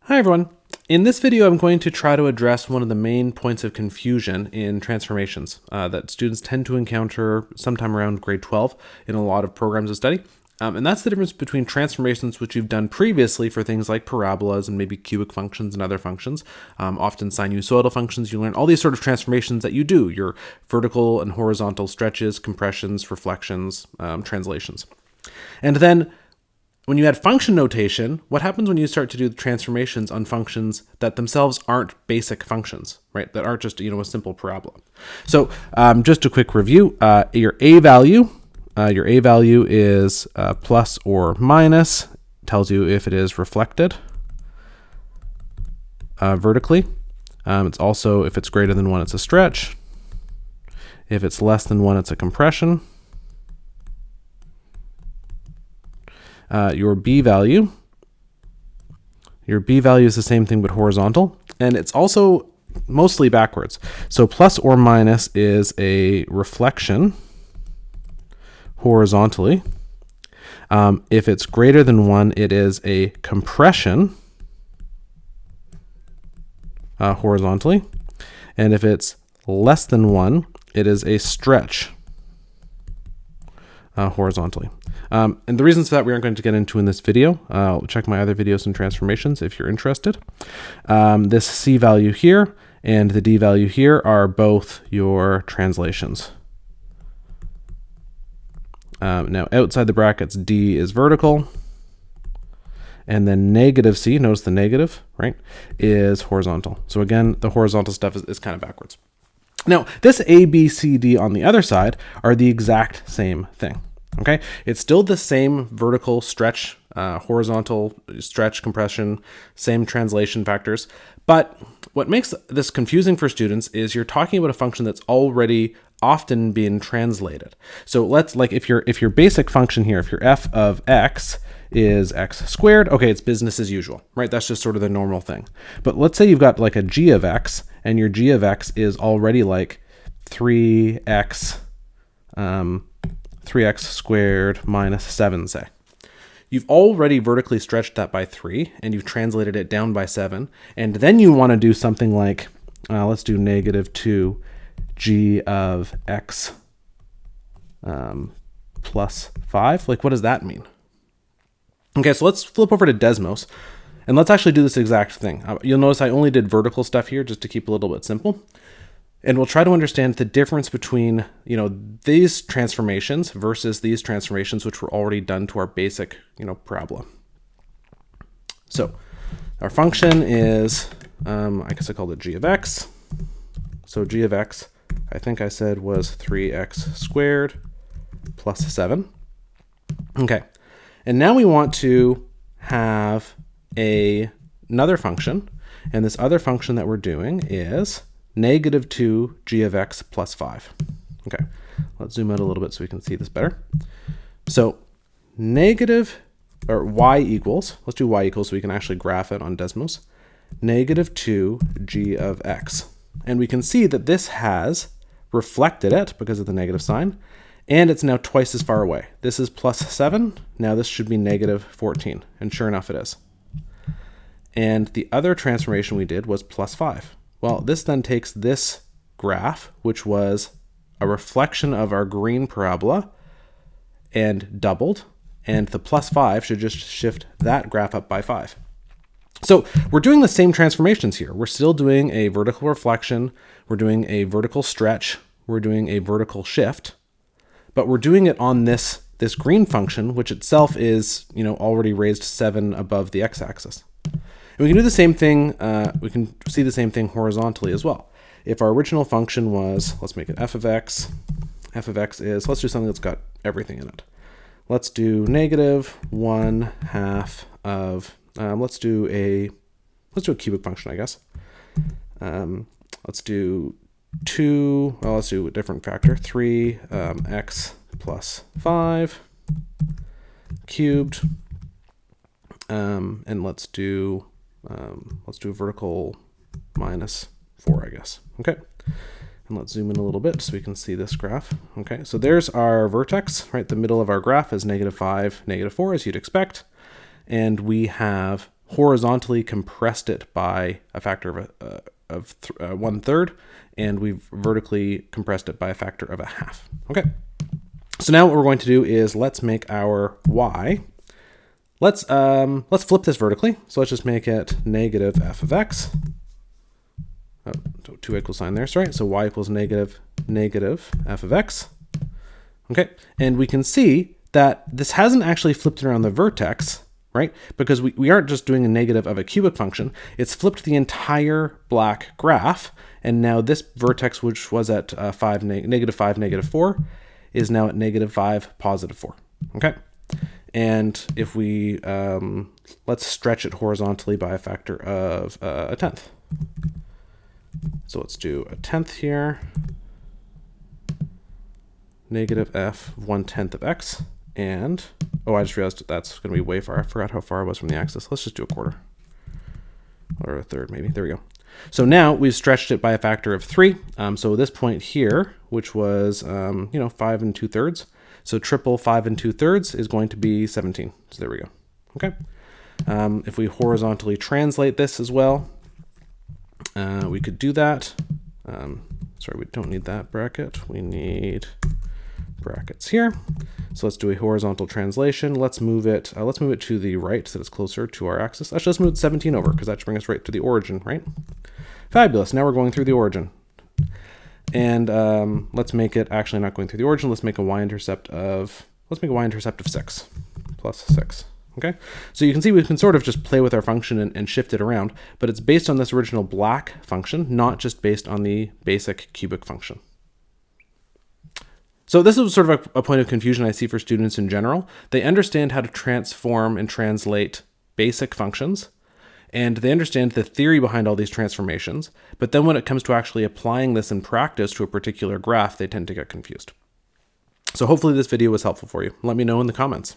Hi everyone. In this video, I'm going to try to address one of the main points of confusion in transformations that students tend to encounter sometime around grade 12 in a lot of programs of study. And that's the difference between transformations which you've done previously for things like parabolas and maybe cubic functions and other functions, often sinusoidal functions. You learn all these sort of transformations that you do, your vertical and horizontal stretches, compressions, reflections, translations. And then when you add function notation, what happens when you start to do the transformations on functions that themselves aren't basic functions, right? That aren't just, a simple parabola. So just a quick review, your a value is plus or minus, tells you if it is reflected vertically. It's also, if it's greater than 1, it's a stretch. If it's less than 1, it's a compression. Your b value is the same thing but horizontal, and it's also mostly backwards. So plus or minus is a reflection horizontally. If it's greater than 1, it is a compression horizontally, and if it's less than 1, it is a stretch horizontally. And the reasons for that we aren't going to get into in this video. Check my other videos on transformations if you're interested. This C value here and the D value here are both your translations. Now outside the brackets, D is vertical, and then negative C, notice the negative, right, is horizontal. So again, the horizontal stuff is kind of backwards. Now, this A, B, C, D on the other side are the exact same thing. Okay, it's still the same vertical stretch, horizontal stretch, compression, same translation factors. But what makes this confusing for students is you're talking about a function that's already often been translated. So let's, like, if your basic function here, if your f of x is x squared, okay, it's business as usual, right? That's just sort of the normal thing. But let's say you've got like a g of x, and your g of x is already like 3x squared minus 7, say. You've already vertically stretched that by 3, and you've translated it down by 7, and then you want to do something like, let's do negative 2 g of x plus 5. Like, what does that mean? Okay, so let's flip over to Desmos, and let's actually do this exact thing. You'll notice I only did vertical stuff here just to keep it a little bit simple. And we'll try to understand the difference between, these transformations versus these transformations, which were already done to our basic, parabola. So our function is, I guess I called it g of x. So g of x, I think I said was 3x squared plus 7. Okay. And now we want to have another function. And this other function that we're doing is negative 2 g of x plus 5. Okay, let's zoom out a little bit so we can see this better. So negative, or y equals, let's do y equals so we can actually graph it on Desmos, negative 2 g of x. And we can see that this has reflected it because of the negative sign, and it's now twice as far away. This is plus 7, now this should be negative 14, and sure enough it is. And the other transformation we did was plus 5. Well, this then takes this graph, which was a reflection of our green parabola, and doubled, and the plus 5 should just shift that graph up by 5. So we're doing the same transformations here. We're still doing a vertical reflection, we're doing a vertical stretch, we're doing a vertical shift, but we're doing it on this green function, which itself is, already raised 7 above the x-axis. And we can do the same thing, we can see the same thing horizontally as well. If our original function was, let's make it f of x is, let's do something that's got everything in it. Let's do negative 1/2 of, let's do a cubic function, I guess. Let's do let's do a different factor, 3x plus 5 cubed, and let's do vertical minus 4, I guess. Okay, and let's zoom in a little bit so we can see this graph. Okay, so there's our vertex, right? The middle of our graph is -5, -4, as you'd expect. And we have horizontally compressed it by a factor of 1/3, and we've vertically compressed it by a factor of 1/2. Okay. So now what we're going to do is let's make our y. Let's flip this vertically. So let's just make it negative f of x. Oh, so 2 equal sign there, sorry. So y equals negative f of x. Okay, and we can see that this hasn't actually flipped it around the vertex, right? Because we aren't just doing a negative of a cubic function. It's flipped the entire black graph, and now this vertex, which was at -5, -4, is now at -5, +4. Okay, and if we let's stretch it horizontally by a factor of 1/10. So let's do 1/10 here. Negative f 1/10 of x, and oh, I just realized that's going to be way far. I forgot how far I was from the axis. Let's just do a quarter or a third, maybe. There we go. So now we've stretched it by a factor of 3. So this point here, which was 5 2/3, so triple 5 2/3 is going to be 17. So there we go. Okay. If we horizontally translate this as well, we could do that. Sorry, we don't need that bracket. We need brackets here. So let's do a horizontal translation. Let's move it to the right so that it's closer to our axis. Let's just move 17 over because that should bring us right to the origin, right? Fabulous. Now we're going through the origin. And let's make it actually not going through the origin. Let's make a y-intercept of 6 plus 6. Okay, so you can see we can sort of just play with our function and shift it around, but it's based on this original black function, not just based on the basic cubic function. So this is sort of a point of confusion I see for students in general. They understand how to transform and translate basic functions, and they understand the theory behind all these transformations, but then when it comes to actually applying this in practice to a particular graph, they tend to get confused. So hopefully this video was helpful for you. Let me know in the comments.